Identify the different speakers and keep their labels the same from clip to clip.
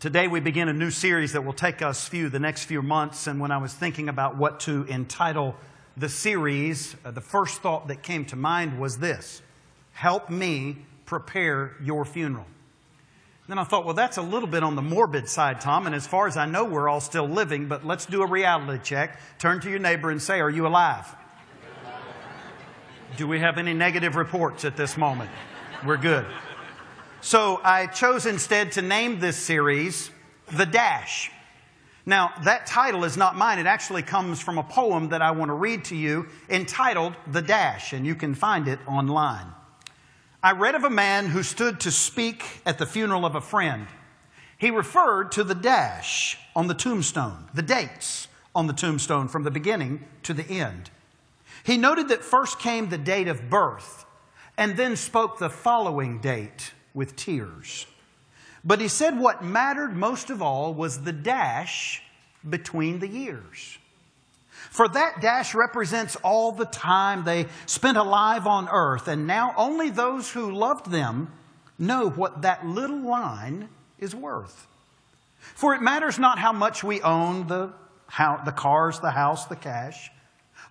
Speaker 1: Today we begin a new series that will take us the next few months, and when I was thinking about what to entitle the series, the first thought that came to mind was this: help me prepare your funeral. Then I thought, well, that's a little bit on the morbid side, Tom, and as far as I know, we're all still living, but let's do a reality check. Turn to your neighbor and say, are you alive? Do we have any negative reports at this moment? We're good. So I chose instead to name this series, The Dash. Now, that title is not mine. It actually comes from a poem that I want to read to you entitled The Dash, and you can find it online. I read of a man who stood to speak at the funeral of a friend. He referred to the dash on the tombstone, the dates on the tombstone from the beginning to the end. He noted that first came the date of birth, and then spoke the following date with tears. But he said what mattered most of all was the dash between the years. For that dash represents all the time they spent alive on earth, and now only those who loved them know what that little line is worth. For it matters not how much we own, the cars, the house, the cash.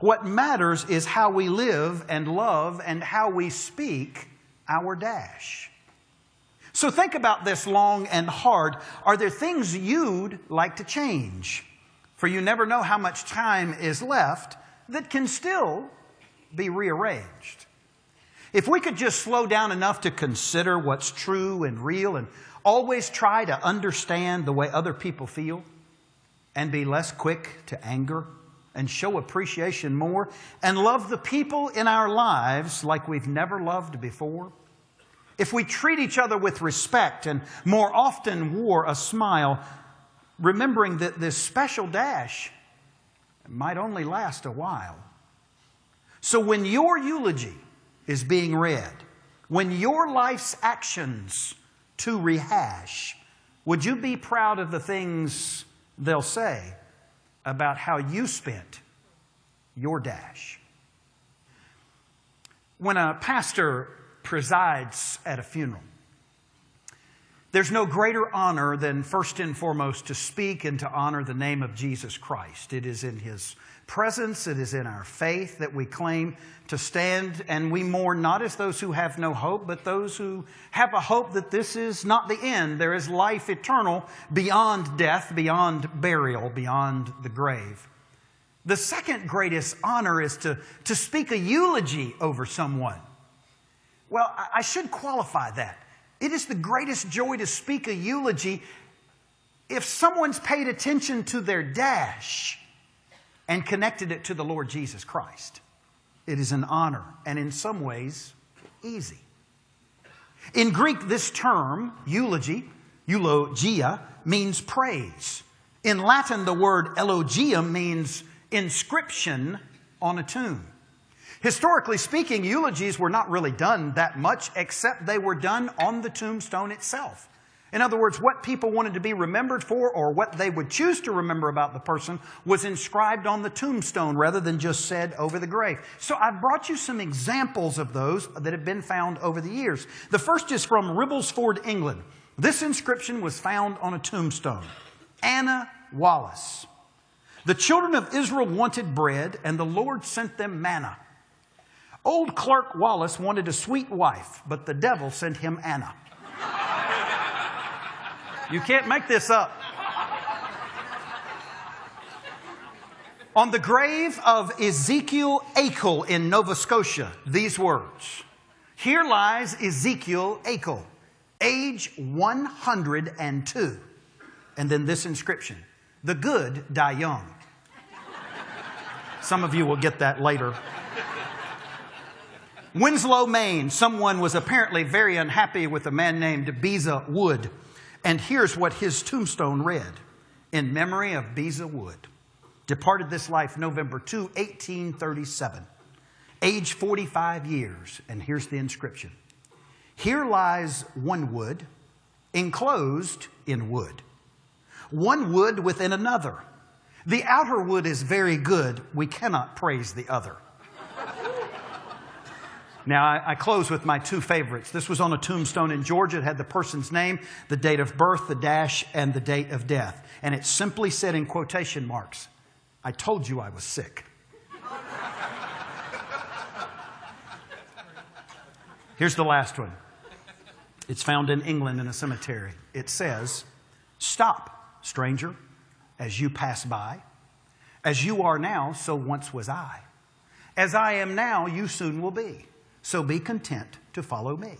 Speaker 1: What matters is how we live and love and how we speak our dash. So think about this long and hard. Are there things you'd like to change? For you never know how much time is left that can still be rearranged. If we could just slow down enough to consider what's true and real and always try to understand the way other people feel and be less quick to anger and show appreciation more and love the people in our lives like we've never loved before. If we treat each other with respect and more often wore a smile, remembering that this special dash might only last a while. So when your eulogy is being read, when your life's actions to rehash, would you be proud of the things they'll say about how you spent your dash? When a pastor presides at a funeral, there's no greater honor than first and foremost to speak and to honor the name of Jesus Christ. It is in His presence, it is in our faith that we claim to stand, and we mourn not as those who have no hope, but those who have a hope that this is not the end. There is life eternal beyond death, beyond burial, beyond the grave. The second greatest honor is to speak a eulogy over someone. Well, I should qualify that. It is the greatest joy to speak a eulogy if someone's paid attention to their dash and connected it to the Lord Jesus Christ. It is an honor, and in some ways, easy. In Greek, this term, eulogy, eulogia, means praise. In Latin, the word elogium means inscription on a tomb. Historically speaking, eulogies were not really done that much, except they were done on the tombstone itself. In other words, what people wanted to be remembered for, or what they would choose to remember about the person, was inscribed on the tombstone rather than just said over the grave. So I've brought you some examples of those that have been found over the years. The first is from Ribblesford, England. This inscription was found on a tombstone. Anna Wallace. The children of Israel wanted bread, and the Lord sent them manna. Old Clerk Wallace wanted a sweet wife, but the devil sent him Anna. You can't make this up. On the grave of Ezekiel Akel in Nova Scotia, these words: here lies Ezekiel Akel, age 102. And then this inscription: the good die young. Some of you will get that later. Winslow, Maine, someone was apparently very unhappy with a man named Beza Wood. And here's what his tombstone read: in memory of Beza Wood. Departed this life November 2, 1837. Age 45 years. And here's the inscription: here lies one wood, enclosed in wood. One wood within another. The outer wood is very good. We cannot praise the other. Now, I close with my two favorites. This was on a tombstone in Georgia. It had the person's name, the date of birth, the dash, and the date of death. And it simply said in quotation marks, "I told you I was sick." Here's the last one. It's found in England in a cemetery. It says, "Stop, stranger, as you pass by. As you are now, so once was I. As I am now, you soon will be. So be content to follow me."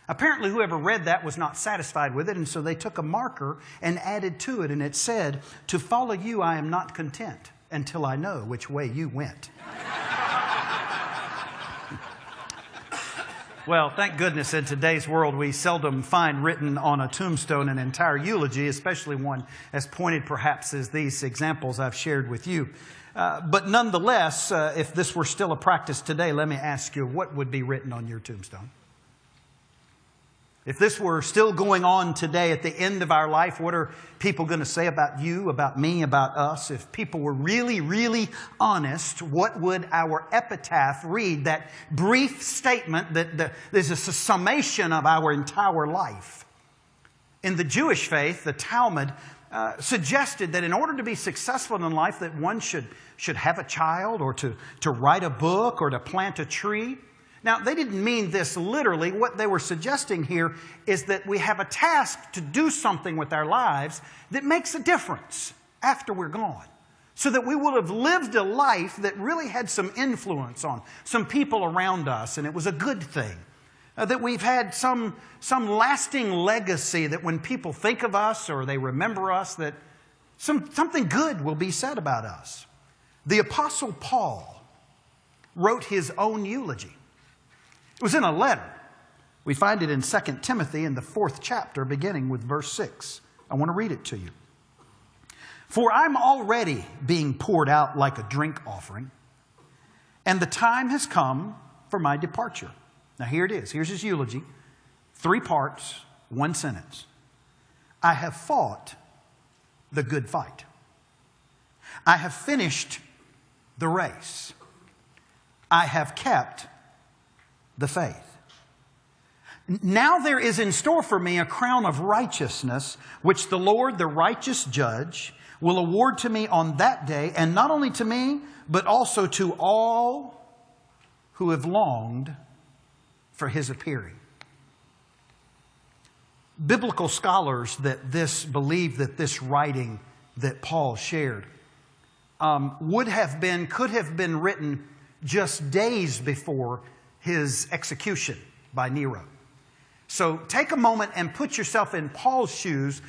Speaker 1: Apparently, whoever read that was not satisfied with it, and so they took a marker and added to it, and it said, "To follow you, I am not content until I know which way you went." Well, thank goodness in today's world we seldom find written on a tombstone an entire eulogy, especially one as pointed perhaps as these examples I've shared with you. But nonetheless, if this were still a practice today, let me ask you, what would be written on your tombstone? If this were still going on today at the end of our life, what are people going to say about you, about me, about us? If people were really, really honest, what would our epitaph read? That brief statement that is a summation of our entire life. In the Jewish faith, the Talmud suggested that in order to be successful in life, that one should have a child, or to write a book, or to plant a tree. Now, they didn't mean this literally. What they were suggesting here is that we have a task to do something with our lives that makes a difference after we're gone, so that we will have lived a life that really had some influence on some people around us, and it was a good thing. That we've had some lasting legacy, that when people think of us or they remember us, that something good will be said about us. The Apostle Paul wrote his own eulogy. It was in a letter. We find it in 2 Timothy in the 4th chapter, beginning with verse 6. I want to read it to you. "For I'm already being poured out like a drink offering, and the time has come for my departure." Now here it is. Here's his eulogy. 3 parts, 1 sentence. "I have fought the good fight. I have finished the race. I have kept the faith. Now there is in store for me a crown of righteousness, which the Lord, the righteous judge, will award to me on that day, and not only to me, but also to all who have longed for his appearing." Biblical scholars believe that this writing that Paul shared could have been written just days before his execution by Nero. So take a moment and put yourself in Paul's shoes.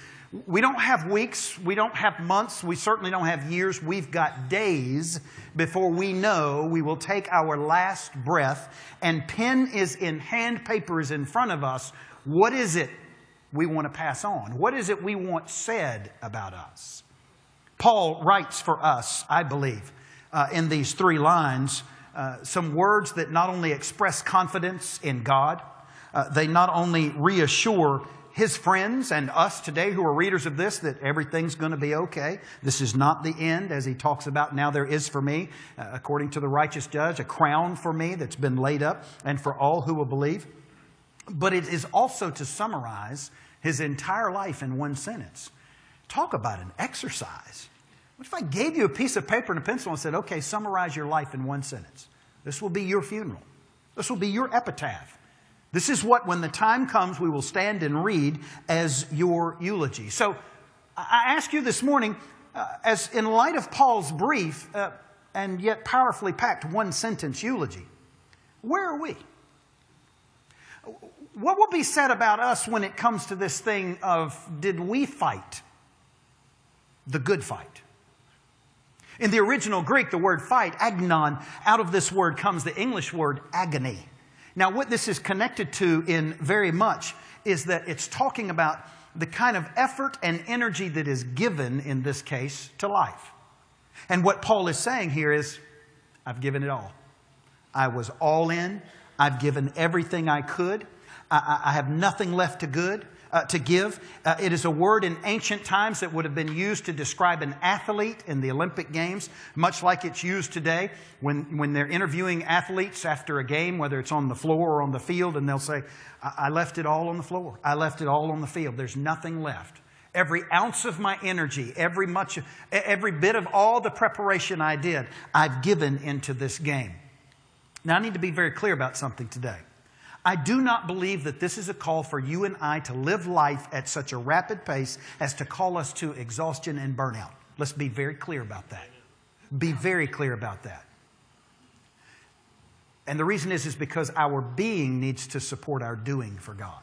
Speaker 1: We don't have weeks, we don't have months, we certainly don't have years. We've got days before we know we will take our last breath, and pen is in hand, paper is in front of us. What is it we want to pass on? What is it we want said about us? Paul writes for us, I believe, in these 3 lines, some words that not only express confidence in God, they not only reassure his friends and us today who are readers of this that everything's going to be okay. This is not the end, as he talks about, "Now there is for me, according to the righteous judge, a crown for me that's been laid up, and for all who will believe." But it is also to summarize his entire life in 1 sentence. Talk about an exercise. What if I gave you a piece of paper and a pencil and said, "Okay, summarize your life in 1 sentence. This will be your funeral. This will be your epitaph. This is what, when the time comes, we will stand and read as your eulogy." So I ask you this morning, as in light of Paul's brief and yet powerfully packed 1-sentence eulogy, where are we? What will be said about us when it comes to this thing of, did we fight the good fight? In the original Greek, the word fight, agnon, out of this word comes the English word agony. Now, what this is connected to in very much is that it's talking about the kind of effort and energy that is given, in this case, to life. And what Paul is saying here is, I've given it all. I was all in. I've given everything I could. I have nothing left to to give. It is a word in ancient times that would have been used to describe an athlete in the Olympic Games, much like it's used today when they're interviewing athletes after a game, whether it's on the floor or on the field, and they'll say, I left it all on the floor. I left it all on the field. There's nothing left. Every ounce of my energy, every bit of all the preparation I did, I've given into this game. Now, I need to be very clear about something today. I do not believe that this is a call for you and I to live life at such a rapid pace as to call us to exhaustion and burnout. Let's be very clear about that. Be very clear about that. And the reason is because our being needs to support our doing for God.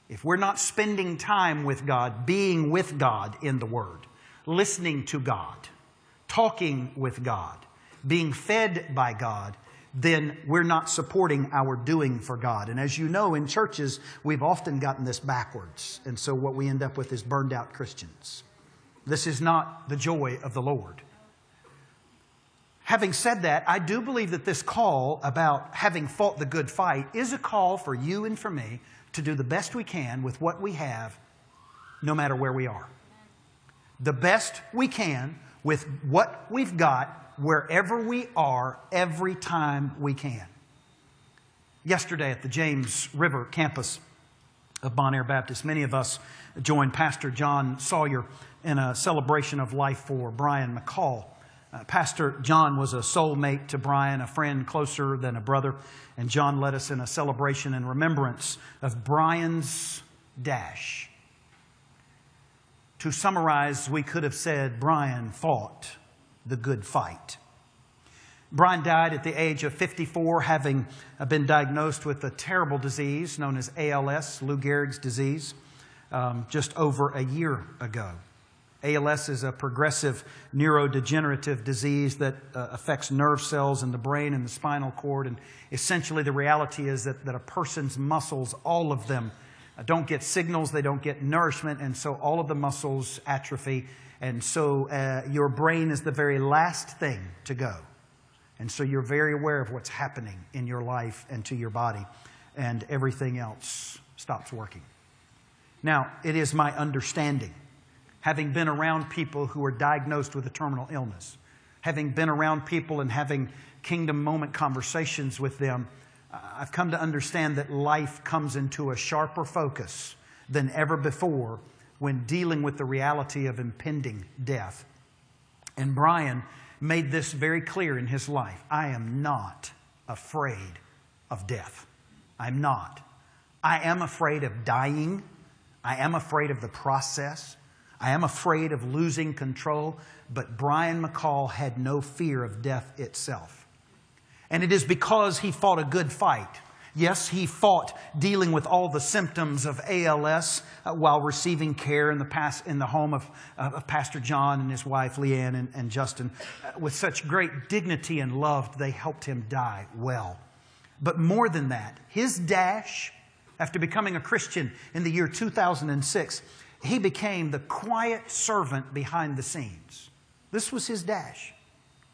Speaker 1: If we're not spending time with God, being with God in the Word, listening to God, talking with God, being fed by God, then we're not supporting our doing for God. And as you know, in churches, we've often gotten this backwards. And so what we end up with is burned out Christians. This is not the joy of the Lord. Having said that, I do believe that this call about having fought the good fight is a call for you and for me to do the best we can with what we have, no matter where we are. The best we can with what we've got, wherever we are, every time we can. Yesterday at the James River campus of Bon Air Baptist, many of us joined Pastor John Sawyer in a celebration of life for Brian McCall. Pastor John was a soulmate to Brian, a friend closer than a brother, and John led us in a celebration in remembrance of Brian's dash. To summarize, we could have said Brian fought the good fight. Brian died at the age of 54, having been diagnosed with a terrible disease known as ALS, Lou Gehrig's disease, just over a year ago. ALS is a progressive neurodegenerative disease that affects nerve cells in the brain and the spinal cord. And essentially the reality is that a person's muscles, all of them, don't get signals, they don't get nourishment, and so all of the muscles atrophy. And so your brain is the very last thing to go. And so you're very aware of what's happening in your life and to your body, and everything else stops working. Now, it is my understanding, having been around people who are diagnosed with a terminal illness, having been around people and having kingdom moment conversations with them, I've come to understand that life comes into a sharper focus than ever before when dealing with the reality of impending death. And Brian made this very clear in his life. I am not afraid of death. I'm not. I am afraid of dying. I am afraid of the process. I am afraid of losing control. But Brian McCall had no fear of death itself. And it is because he fought a good fight. Yes, he fought dealing with all the symptoms of ALS while receiving care in the home of Pastor John and his wife Leanne and Justin. With such great dignity and love, they helped him die well. But more than that, his dash, after becoming a Christian in the year 2006, he became the quiet servant behind the scenes. This was his dash.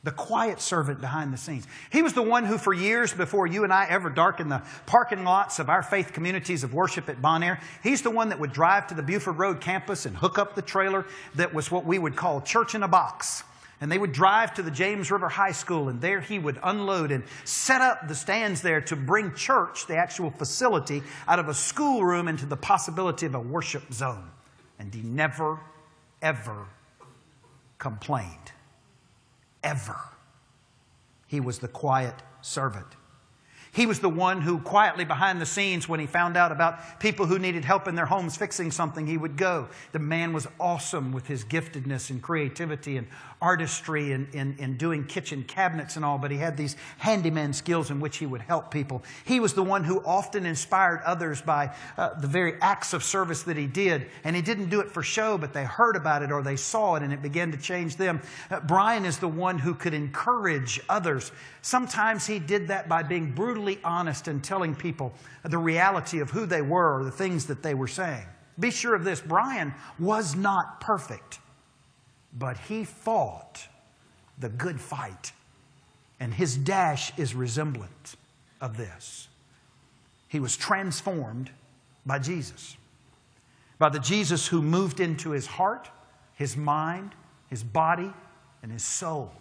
Speaker 1: The quiet servant behind the scenes. He was the one who for years before you and I ever darkened the parking lots of our faith communities of worship at Bon Air, he's the one that would drive to the Buford Road campus and hook up the trailer that was what we would call church in a box. And they would drive to the James River High School, and there he would unload and set up the stands there to bring church, the actual facility, out of a schoolroom into the possibility of a worship zone. And he never, ever complained. Ever. He was the quiet servant. He was the one who quietly behind the scenes, when he found out about people who needed help in their homes fixing something, he would go. The man was awesome with his giftedness and creativity and artistry and doing kitchen cabinets and all, but he had these handyman skills in which he would help people. He was the one who often inspired others by the very acts of service that he did. And he didn't do it for show, but they heard about it or they saw it and it began to change them. Brian is the one who could encourage others. Sometimes he did that by being brutally honest and telling people the reality of who they were or the things that they were saying. Be sure of this, Brian was not perfect, but he fought the good fight. And his dash is resemblant of this. He was transformed by Jesus. By the Jesus who moved into his heart, his mind, his body, and his soul.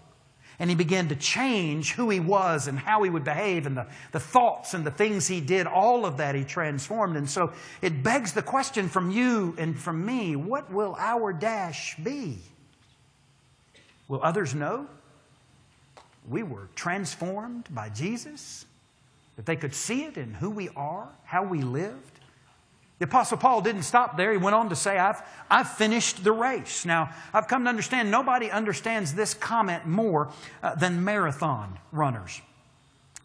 Speaker 1: And he began to change who he was and how he would behave and the thoughts and the things he did. All of that he transformed. And so it begs the question from you and from me, what will our dash be? Will others know we were transformed by Jesus? That they could see it in who we are, how we lived? The Apostle Paul didn't stop there. He went on to say, I've finished the race. Now, I've come to understand nobody understands this comment more than marathon runners.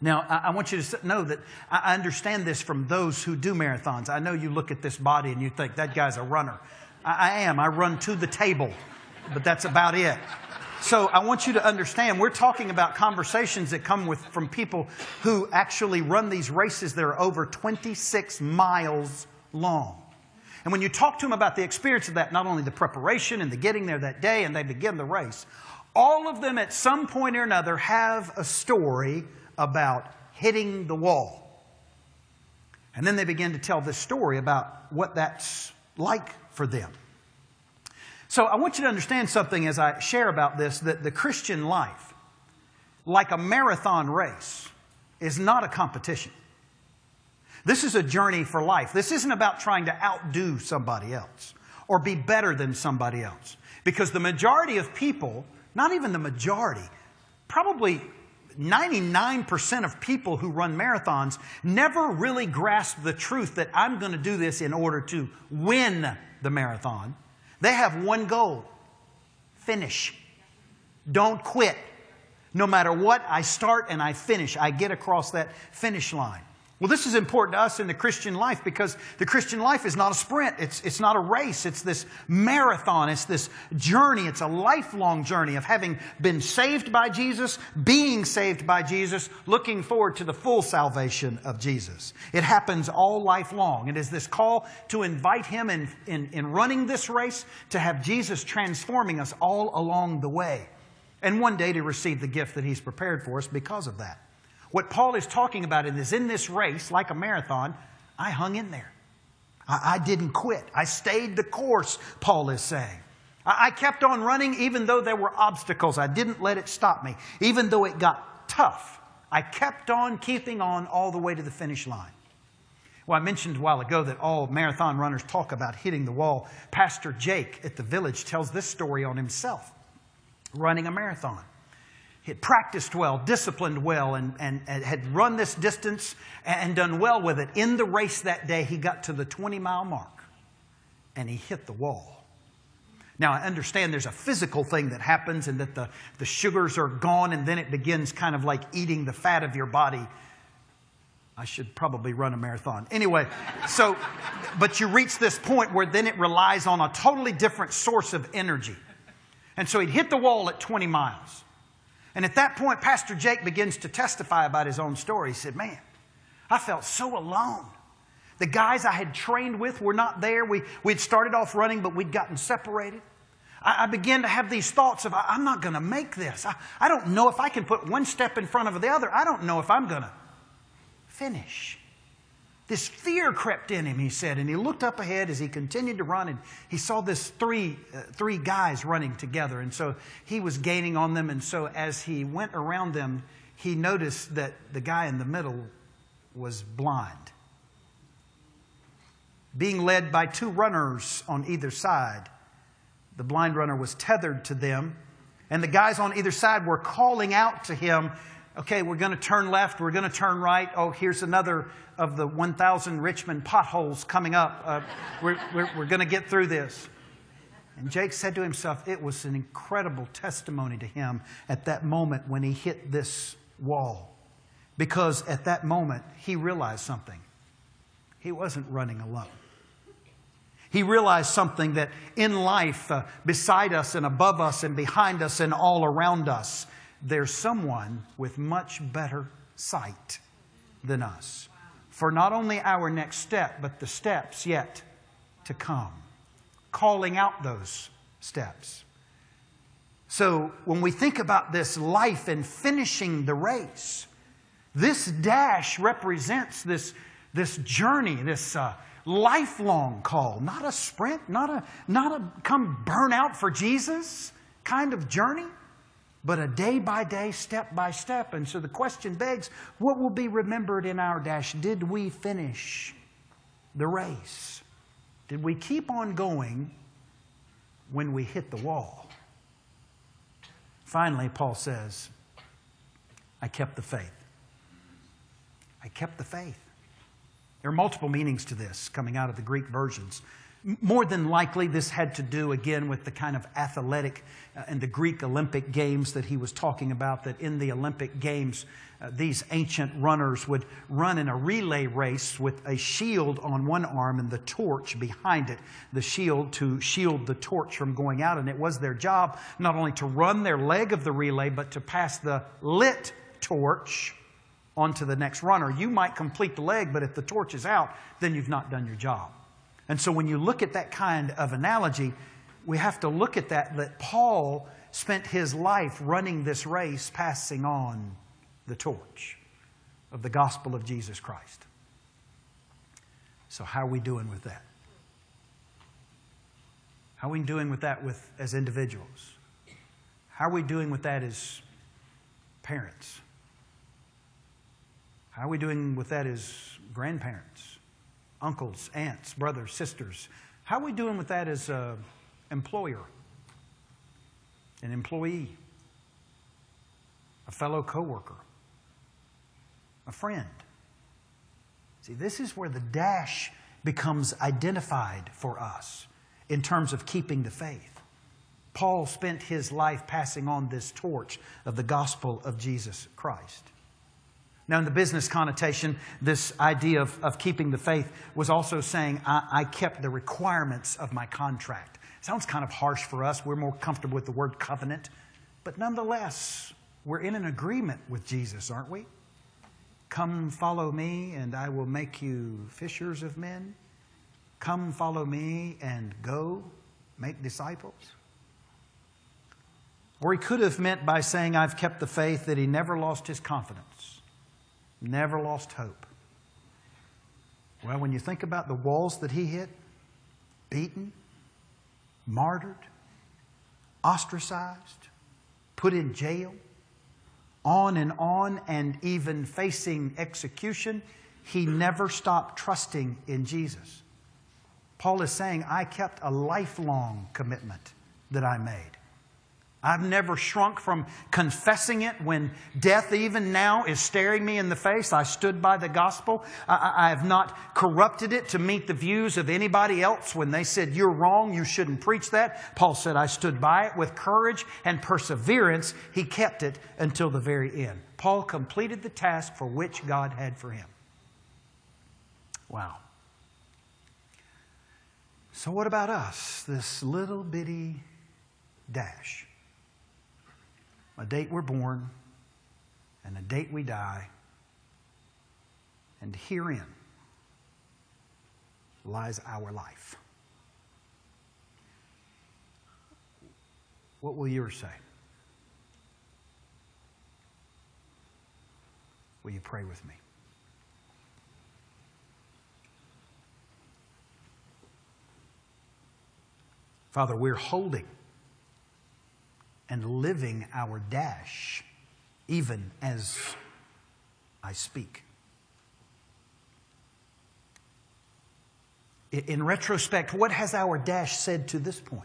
Speaker 1: Now, I want you to know that I understand this from those who do marathons. I know you look at this body and you think, that guy's a runner. I am. I run to the table, but that's about it. So I want you to understand, we're talking about conversations that come from people who actually run these races that are over 26 miles long. And when you talk to them about the experience of that, not only the preparation and the getting there that day and they begin the race, all of them at some point or another have a story about hitting the wall. And then they begin to tell this story about what that's like for them. So I want you to understand something as I share about this, that the Christian life, like a marathon race, is not a competition. This is a journey for life. This isn't about trying to outdo somebody else or be better than somebody else. Because the majority of people, not even the majority, probably 99% of people who run marathons never really grasp the truth that I'm going to do this in order to win the marathon. They have one goal: finish. Don't quit. No matter what, I start and I finish. I get across that finish line. Well, this is important to us in the Christian life because the Christian life is not a sprint. It's not a race. It's this marathon. It's this journey. It's a lifelong journey of having been saved by Jesus, being saved by Jesus, looking forward to the full salvation of Jesus. It happens all lifelong. It is this call to invite Him in running this race, to have Jesus transforming us all along the way, and one day to receive the gift that He's prepared for us because of that. What Paul is talking about is in this race, like a marathon, I hung in there. I didn't quit. I stayed the course, Paul is saying. I kept on running even though there were obstacles. I didn't let it stop me. Even though it got tough, I kept on keeping on all the way to the finish line. Well, I mentioned a while ago that all marathon runners talk about hitting the wall. Pastor Jake at the Village tells this story on himself, running a marathon. He had practiced well, disciplined well, and had run this distance and done well with it. In the race that day, he got to the 20-mile mark, and he hit the wall. Now, I understand there's a physical thing that happens and that the sugars are gone, and then it begins kind of like eating the fat of your body. I should probably run a marathon. Anyway, but you reach this point where then it relies on a totally different source of energy. And so he'd hit the wall at 20 miles. And at that point, Pastor Jake begins to testify about his own story. He said, man, I felt so alone. The guys I had trained with were not there. We'd started off running, but we'd gotten separated. I began to have these thoughts of, I'm not going to make this. I don't know if I can put one step in front of the other. I don't know if I'm going to finish. This fear crept in him, he said, and he looked up ahead as he continued to run, and he saw this three guys running together, and so he was gaining on them, and so as he went around them, he noticed that the guy in the middle was blind. Being led by two runners on either side, the blind runner was tethered to them, and the guys on either side were calling out to him, okay, we're going to turn left, we're going to turn right. Oh, here's another of the 1,000 Richmond potholes coming up. We're going to get through this. And Jake said to himself, it was an incredible testimony to him at that moment when he hit this wall. Because at that moment, he realized something. He wasn't running alone. He realized something, that in life, beside us and above us and behind us and all around us, there's someone with much better sight than us for not only our next step, but the steps yet to come, calling out those steps. So when we think about this life and finishing the race, this dash represents this this journey, this lifelong call, not a sprint, not a come burn out for Jesus kind of journey, but a day by day, step by step. And so the question begs, what will be remembered in our dash? Did we finish the race? Did we keep on going when we hit the wall? Finally, Paul says, I kept the faith. I kept the faith. There are multiple meanings to this coming out of the Greek versions. More than likely, this had to do, again, with the kind of athletic and the Greek Olympic Games that he was talking about, that in the Olympic Games, these ancient runners would run in a relay race with a shield on one arm and the torch behind it, the shield to shield the torch from going out. And it was their job not only to run their leg of the relay, but to pass the lit torch onto the next runner. You might complete the leg, but if the torch is out, then you've not done your job. And so when you look at that kind of analogy, we have to look at that Paul spent his life running this race, passing on the torch of the gospel of Jesus Christ. So how are we doing with that? How are we doing with that as individuals? How are we doing with that as parents? How are we doing with that as grandparents, uncles, aunts, brothers, sisters? How are we doing with that as an employer, an employee, a fellow coworker, a friend? See, this is where the dash becomes identified for us in terms of keeping the faith. Paul spent his life passing on this torch of the gospel of Jesus Christ. Now, in the business connotation, this idea of keeping the faith was also saying, I kept the requirements of my contract. Sounds kind of harsh for us. We're more comfortable with the word covenant. But nonetheless, we're in an agreement with Jesus, aren't we? Come follow me and I will make you fishers of men. Come follow me and go make disciples. Or he could have meant by saying, I've kept the faith, that he never lost his confidence. Never lost hope. Well, when you think about the walls that he hit, beaten, martyred, ostracized, put in jail, on, and even facing execution, he never stopped trusting in Jesus. Paul is saying, I kept a lifelong commitment that I made. I've never shrunk from confessing it when death even now is staring me in the face. I stood by the gospel. I have not corrupted it to meet the views of anybody else when they said, you're wrong, you shouldn't preach that. Paul said, I stood by it with courage and perseverance. He kept it until the very end. Paul completed the task for which God had for him. Wow. So what about us? This little bitty dash. A date we're born, and a date we die, and herein lies our life. What will yours say? Will you pray with me? Father, we're holding and living our dash, even as I speak. In retrospect, what has our dash said to this point?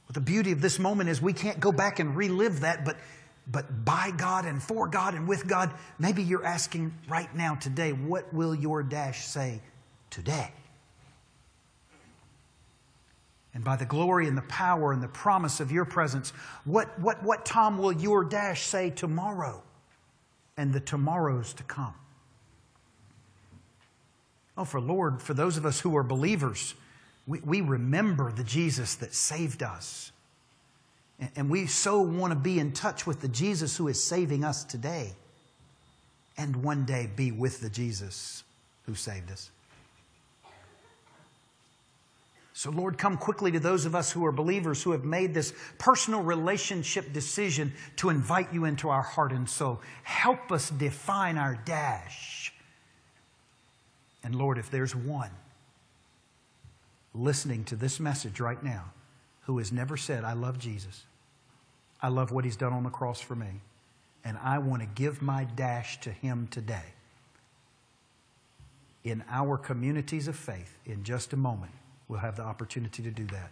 Speaker 1: Well, the beauty of this moment is we can't go back and relive that, but by God and for God and with God, maybe you're asking right now today, what will your dash say today? And by the glory and the power and the promise of your presence, what Tom will your dash say tomorrow and the tomorrows to come? Oh, for those of us who are believers, we remember the Jesus that saved us. And we so want to be in touch with the Jesus who is saving us today and one day be with the Jesus who saved us. So, Lord, come quickly to those of us who are believers who have made this personal relationship decision to invite you into our heart and soul. Help us define our dash. And, Lord, if there's one listening to this message right now who has never said, I love Jesus, I love what He's done on the cross for me, and I want to give my dash to Him today, in our communities of faith, in just a moment, we'll have the opportunity to do that,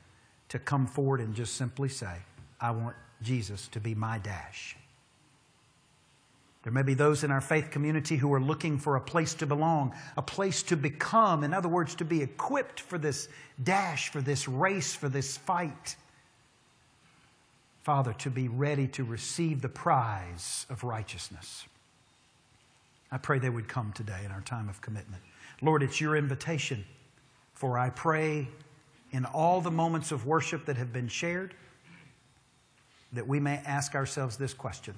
Speaker 1: to come forward and just simply say, I want Jesus to be my dash. There may be those in our faith community who are looking for a place to belong, a place to become, in other words, to be equipped for this dash, for this race, for this fight. Father, to be ready to receive the prize of righteousness. I pray they would come today in our time of commitment. Lord, it's your invitation. For I pray in all the moments of worship that have been shared, that we may ask ourselves this question: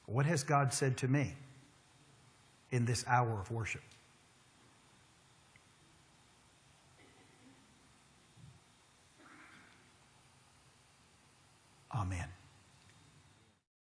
Speaker 1: what has God said to me in this hour of worship?